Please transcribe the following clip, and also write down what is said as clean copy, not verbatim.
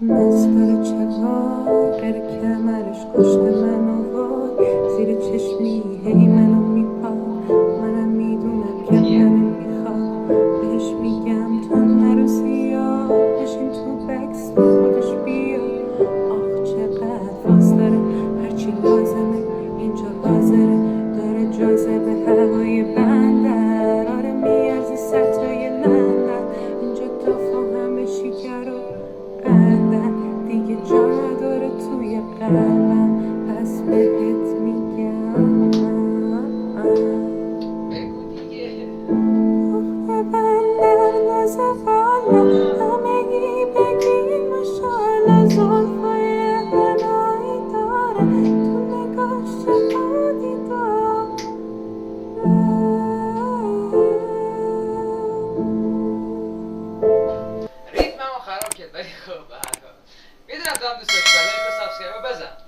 مسخره چقدر غیر کمرش کشته منو وای زیر چشمی هی منو میپاد منم میدونم که منو میخواد بهش میگم تو نرو زیاد بشین تو بکس تا خودش بیاد آخ چقدر فاز داره هرچی لازمه اینجا حاضره داره جاذبه هوای بندر آره میارزی ستای لندن اینجا دافا همه شکر و قندن دیگه جا نداره توی قلبم پس بهت میگم ببندن نازه بالا همگی بگین ماشالله زلفای هنایی داره تو نگاش چقدی داره ریتممو خراب کرد ولی خب به هر حال میدونم تو هم دوست داشتی، ولی سابسکرایب بزن.